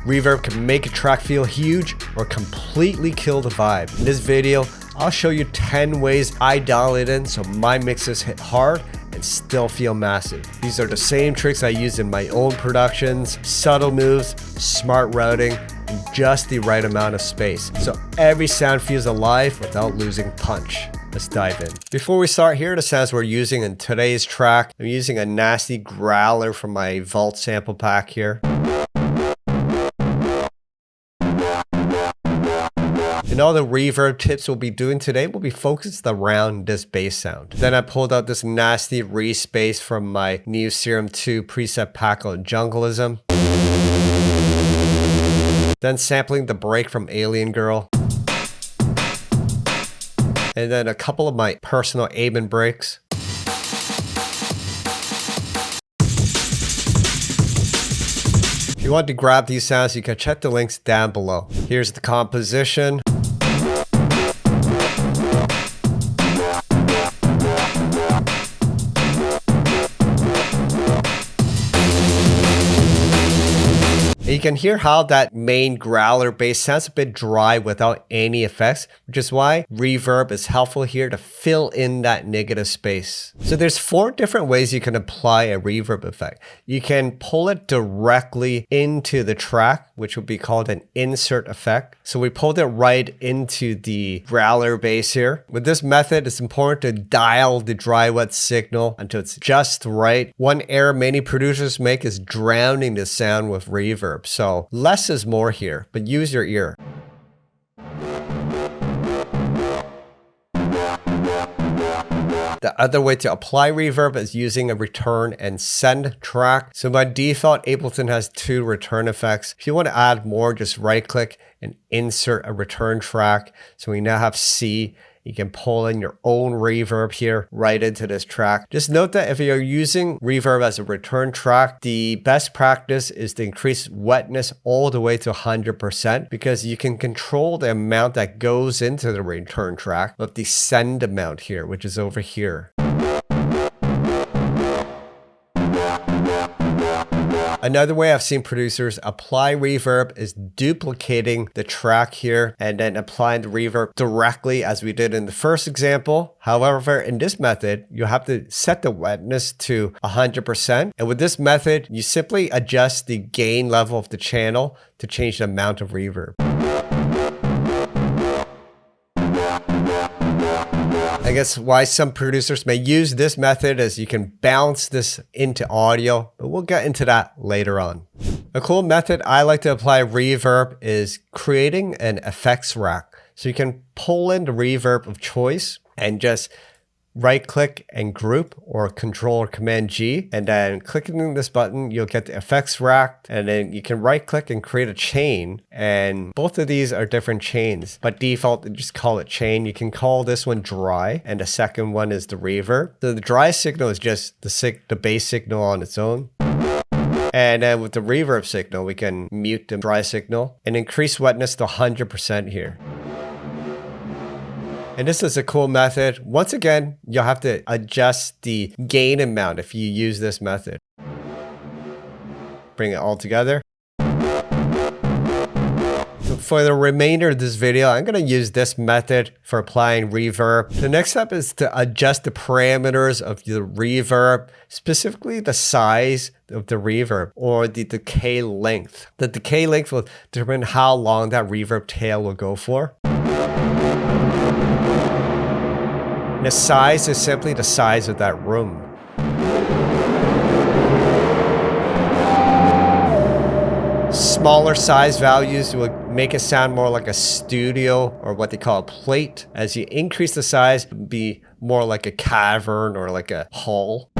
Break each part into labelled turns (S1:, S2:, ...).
S1: Reverb can make a track feel huge or completely kill the vibe. In this video, I'll show you 10 ways I dial it in so my mixes hit hard and still feel massive. These are the same tricks I use in my own productions, subtle moves, smart routing, and just the right amount of space, so every sound feels alive without losing punch. Let's dive in. Before we start, here are the sounds we're using in today's track. I'm using a nasty growler from my Vault sample pack here. And all the reverb tips we'll be doing today will be focused around this bass sound. Then I pulled out this nasty re-space from my new Serum 2 preset pack called 𝗙𝗛𝗚𝗓. Then sampling the break from Alien Girl. And then a couple of my personal Ableton breaks. If you want to grab these sounds, you can check the links down below. Here's the composition. You can hear how that main growler bass sounds a bit dry without any effects, which is why reverb is helpful here to fill in that negative space. So there's 4 different ways you can apply a reverb effect. You can pull it directly into the track, which would be called an insert effect. So we pulled it right into the growler bass here. With this method, it's important to dial the dry wet signal until it's just right. One error many producers make is drowning the sound with reverb. So less is more here, but use your ear. The other way to apply reverb is using a return and send track. So by default, Ableton has 2 return effects. If you want to add more, just right click and insert a return track. So we now have C. You can pull in your own reverb here right into this track. Just note that if you're using reverb as a return track, the best practice is to increase wetness all the way to 100% because you can control the amount that goes into the return track with the send amount here, which is over here. Another way I've seen producers apply reverb is duplicating the track here and then applying the reverb directly as we did in the first example. However, in this method, you have to set the wetness to 100%. And with this method, you simply adjust the gain level of the channel to change the amount of reverb. I guess why some producers may use this method is you can bounce this into audio, but we'll get into that later on. A cool method I like to apply reverb is creating an effects rack. So you can pull in the reverb of choice and just right click and group or Control or Command G, and then clicking this button, you'll get the effects rack, and then you can right click and create a chain. And both of these are different chains. By default, just call it chain. You can call this one dry, and the second one is the reverb. So the dry signal is just the bass signal on its own. And then with the reverb signal, we can mute the dry signal and increase wetness to 100% here. And this is a cool method. Once again, you'll have to adjust the gain amount if you use this method. Bring it all together. So for the remainder of this video, I'm going to use this method for applying reverb. The next step is to adjust the parameters of the reverb, specifically the size of the reverb or the decay length. The decay length will determine how long that reverb tail will go for. The size is simply the size of that room. Smaller size values will make it sound more like a studio or what they call a plate. As you increase the size, it will be more like a cavern or like a hall.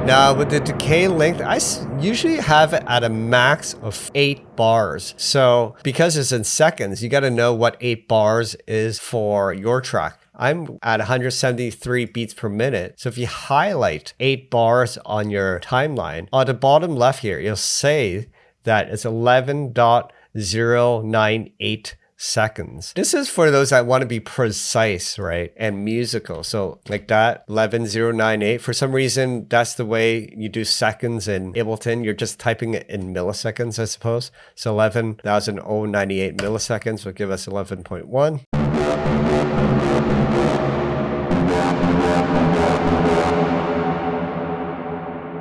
S1: Now with the decay length, I usually have it at a max of 8 bars. So because it's in seconds, you got to know what 8 bars is for your track. I'm at 173 beats per minute. So if you highlight 8 bars on your timeline, on the bottom left here, you'll say that it's 11.098 milliseconds. This is for those that want to be precise, right? And musical. So like that, 𝗦𝗔𝗖𝗞𝗦. For some reason, that's the way you do seconds in Ableton. You're just typing it in milliseconds, I suppose. So 11,098 milliseconds will give us 11.1.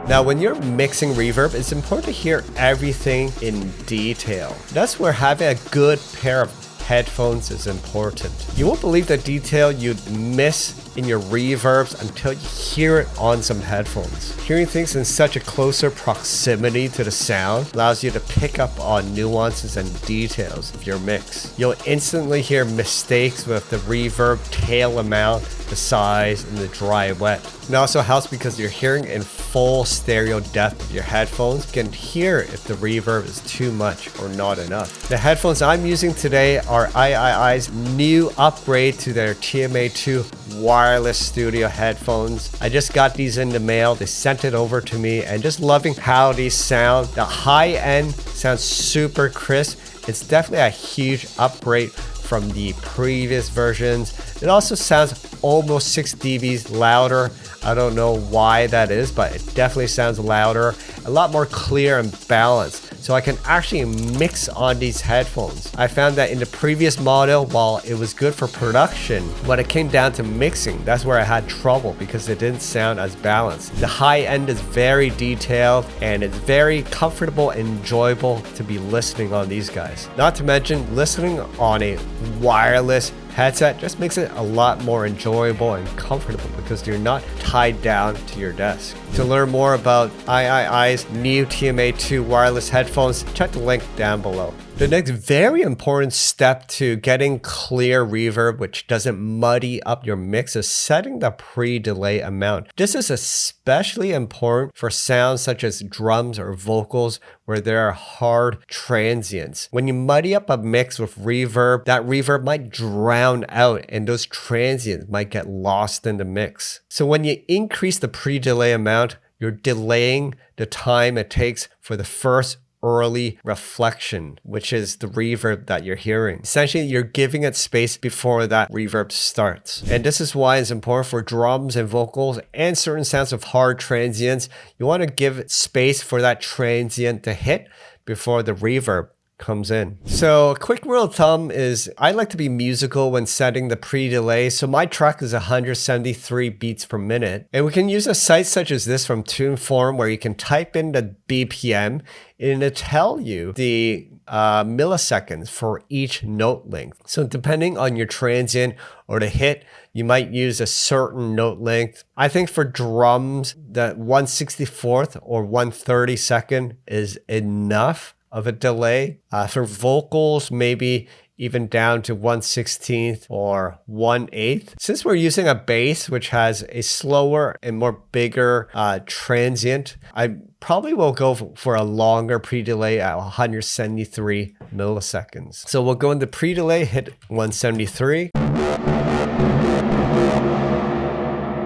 S1: Now, when you're mixing reverb, it's important to hear everything in detail. That's where having a good pair of headphones is important. You won't believe the detail you'd miss in your reverbs until you hear it on some headphones. Hearing things in such a closer proximity to the sound allows you to pick up on nuances and details of your mix. You'll instantly hear mistakes with the reverb tail amount, the size, and the dry wet. It also helps because you're hearing in full stereo depth of your headphones. You can hear if the reverb is too much or not enough. The headphones I'm using today are 𝗖𝗘𝗖𝗏's new upgrade to their TMA2 wireless studio headphones. I just got these in the mail. They sent it over to me and just loving how these sound. The high end sounds super crisp. It's definitely a huge upgrade from the previous versions. It also sounds almost 6 dBs louder. I don't know why that is, but it definitely sounds louder, a lot more clear and balanced. So I can actually mix on these headphones. I found that in the previous model, while it was good for production, when it came down to mixing, that's where I had trouble because it didn't sound as balanced. The high end is very detailed and it's very comfortable and enjoyable to be listening on these guys. Not to mention, listening on a wireless headset just makes it a lot more enjoyable and comfortable because you're not tied down to your desk. To learn more about 𝗖𝗘𝗖𝗏's new TMA2 wireless headphones, check the link down below. The next very important step to getting clear reverb, which doesn't muddy up your mix, is setting the pre-delay amount. This is especially important for sounds such as drums or vocals where there are hard transients. When you muddy up a mix with reverb, that reverb might drown out and those transients might get lost in the mix. So when you increase the pre-delay amount, you're delaying the time it takes for the first early reflection, which is the reverb that you're hearing. Essentially, you're giving it space before that reverb starts. And this is why it's important for drums and vocals and certain sounds of hard transients. You want to give it space for that transient to hit before the reverb comes in. So a quick rule of thumb is I like to be musical when setting the pre-delay. So my track is 173 beats per minute. And we can use a site such as this from TuneForm where you can type in the BPM and it'll tell you the milliseconds for each note length. So depending on your transient or the hit, you might use a certain note length. I think for drums, the 1/64th or 1/32nd is enough of a delay. For vocals, maybe even down to 1/16th or 1/8. Since we're using a bass which has a slower and more bigger transient, I probably will go for a longer pre-delay at 173 milliseconds. So we'll go into pre-delay, hit 173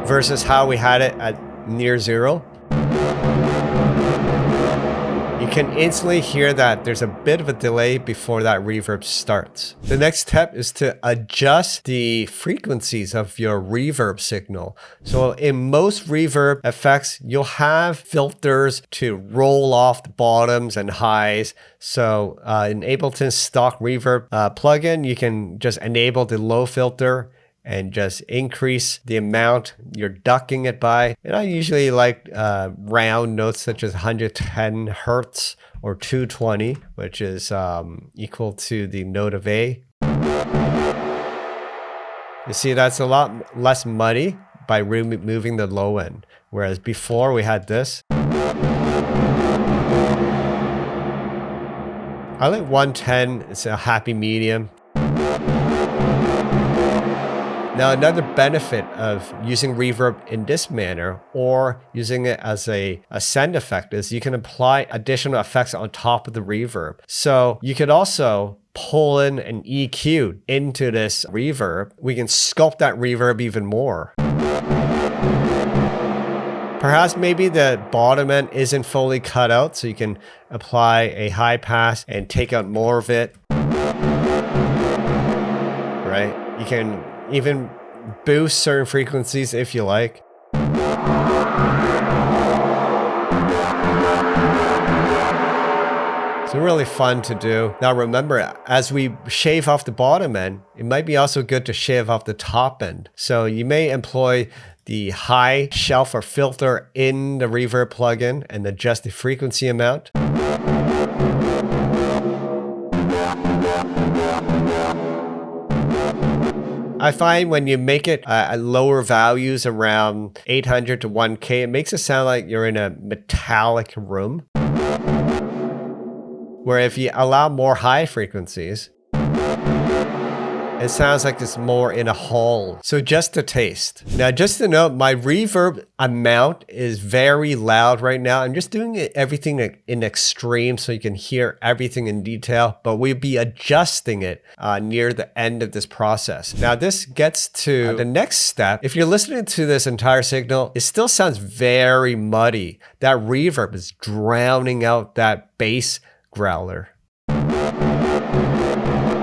S1: versus how we had it at near zero. You can instantly hear that there's a bit of a delay before that reverb starts. The next step is to adjust the frequencies of your reverb signal. So in most reverb effects, you'll have filters to roll off the bottoms and highs. So in Ableton's stock reverb plugin, you can just enable the low filter and just increase the amount you're ducking it by. And I usually like round notes such as 110 hertz or 220, which is equal to the note of A. You see, that's a lot less muddy by removing the low end. Whereas before we had this. I like 110, it's a happy medium. Now, another benefit of using reverb in this manner or using it as a send effect is you can apply additional effects on top of the reverb. So you could also pull in an EQ into this reverb. We can sculpt that reverb even more. Perhaps maybe the bottom end isn't fully cut out, so you can apply a high pass and take out more of it. right? You can even boost certain frequencies if you like. It's really fun to do. Now remember, as we shave off the bottom end, it might be also good to shave off the top end. So you may employ the high shelf or filter in the reverb plugin and adjust the frequency amount. I find when you make it at lower values around 800 to 1K, it makes it sound like you're in a metallic room. Where if you allow more high frequencies, it sounds like it's more in a hall. So just a taste. Now, just to note, my reverb amount is very loud right now. I'm just doing everything in extreme so you can hear everything in detail, but we'll be adjusting it near the end of this process. Now, this gets to the next step. If you're listening to this entire signal, it still sounds very muddy. That reverb is drowning out that bass growler.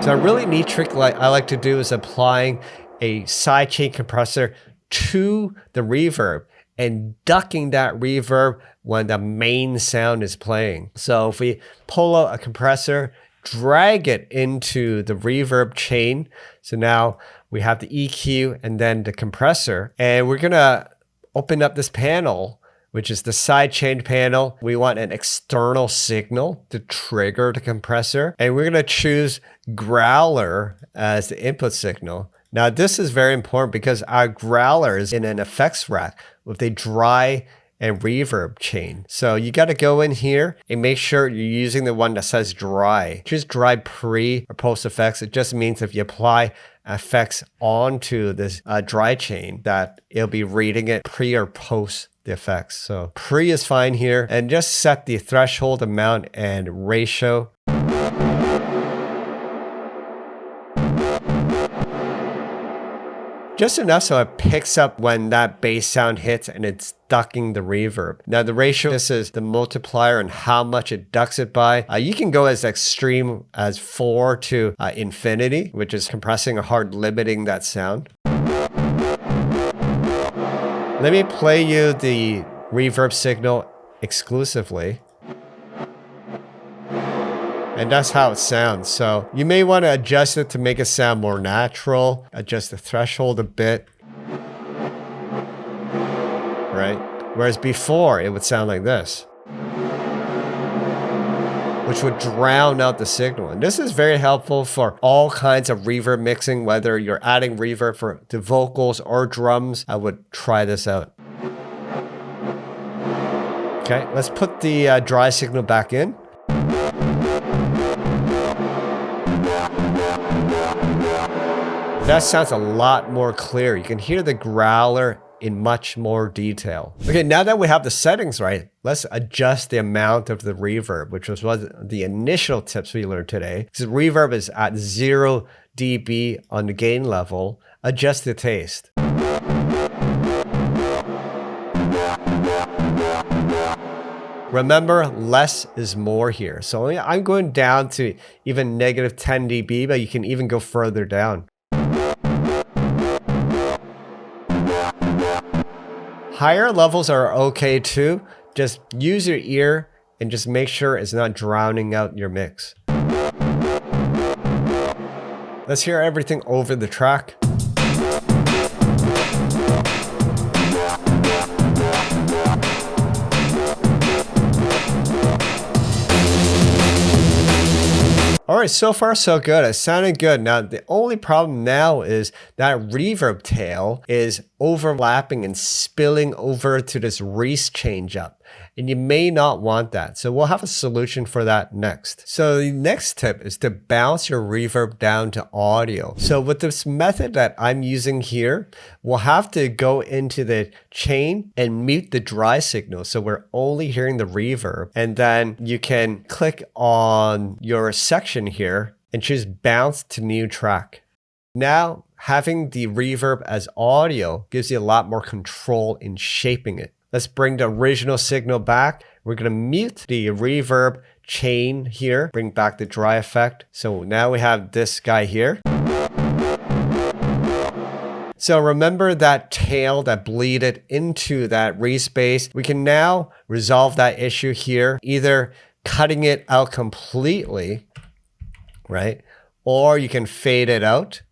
S1: So a really neat trick I like to do is applying a sidechain compressor to the reverb and ducking that reverb when the main sound is playing. So if we pull out a compressor, drag it into the reverb chain. So now we have the EQ and then the compressor, and we're gonna open up this panel, which is the sidechain panel. We want an external signal to trigger the compressor. And we're gonna choose growler as the input signal. Now this is very important because our growler is in an effects rack with a dry and reverb chain. So you gotta go in here and make sure you're using the one that says dry. Choose dry pre or post effects. It just means if you apply effects onto this dry chain that it'll be reading it pre or post the effects. So pre is fine here, and just set the threshold amount and ratio. Just enough so it picks up when that bass sound hits and it's ducking the reverb. Now the ratio, this is the multiplier and how much it ducks it by. You can go as extreme as 4 to infinity, which is compressing or hard limiting that sound. Let me play you the reverb signal exclusively. And that's how it sounds. So you may want to adjust it to make it sound more natural. Adjust the threshold a bit. Right? Whereas before, it would sound like this, which would drown out the signal. And this is very helpful for all kinds of reverb mixing, whether you're adding reverb for the vocals or drums. I would try this out. Okay, let's put the dry signal back in. That sounds a lot more clear. You can hear the growler in much more detail. Okay, now that we have the settings right, let's adjust the amount of the reverb, which was one of the initial tips we learned today. Because reverb is at 0 dB on the gain level. Adjust the taste. Remember, less is more here. So I'm going down to even negative 10 dB, but you can even go further down. Higher levels are okay too. Just use your ear and just make sure it's not drowning out your mix. Let's hear everything over the track. All right, so far so good. It sounded good. Now, the only problem now is that reverb tail is overlapping and spilling over to this Reese change up. And you may not want that. So we'll have a solution for that next. So the next tip is to bounce your reverb down to audio. So with this method that I'm using here, we'll have to go into the chain and mute the dry signal. So we're only hearing the reverb. And then you can click on your section here and choose bounce to new track. Now, having the reverb as audio gives you a lot more control in shaping it. Let's bring the original signal back. We're going to mute the reverb chain here, bring back the dry effect. So now we have this guy here. So remember that tail that bleeded into that respace. We can now resolve that issue here, either cutting it out completely, right? Or you can fade it out.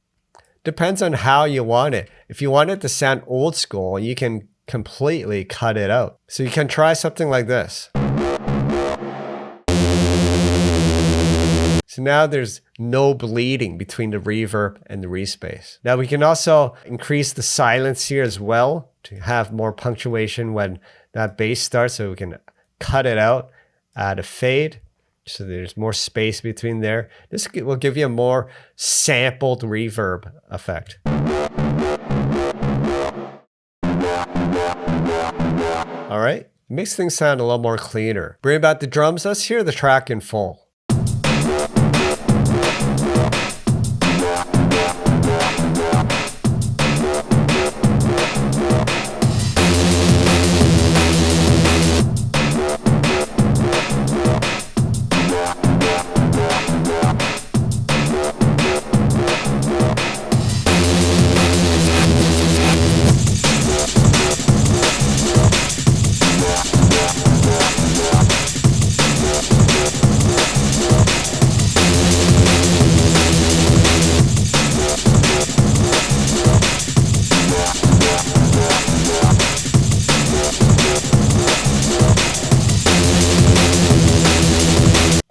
S1: Depends on how you want it. If you want it to sound old school, you can completely cut it out. So you can try something like this. So now there's no bleeding between the reverb and the respace. Now we can also increase the silence here as well to have more punctuation when that bass starts, so we can cut it out, add a fade, so there's more space between there. This will give you a more sampled reverb effect. All right, makes things sound a little more cleaner. Bring back the drums. Let's hear the track in full.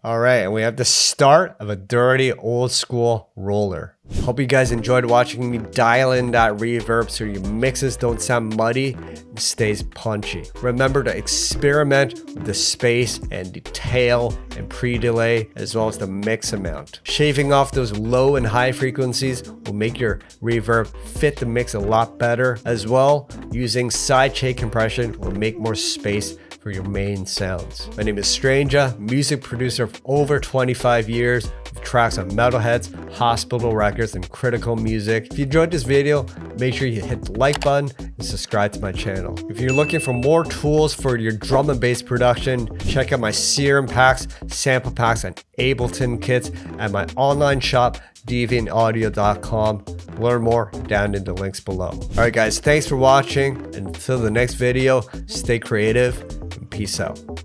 S1: All right, and we have the start of a dirty old school roller. Hope you guys enjoyed watching me dial in that reverb so your mixes don't sound muddy and stays punchy. Remember to experiment with the space and the tail and pre-delay as well as the mix amount. Shaving off those low and high frequencies will make your reverb fit the mix a lot better. As well, using sidechain compression will make more space for your main sounds. My name is 𝗦𝗙𝗘𝗦, music producer of over 25 years with tracks on Metalheadz, Hospital Records, and Critical Music. If you enjoyed this video, make sure you hit the like button and subscribe to my channel. If you're looking for more tools for your drum and bass production, check out my serum packs, sample packs, and Ableton kits at my online shop, DnB.audio.com. Learn more down in the links below. All right, guys, thanks for watching. And until the next video, stay creative and peace out.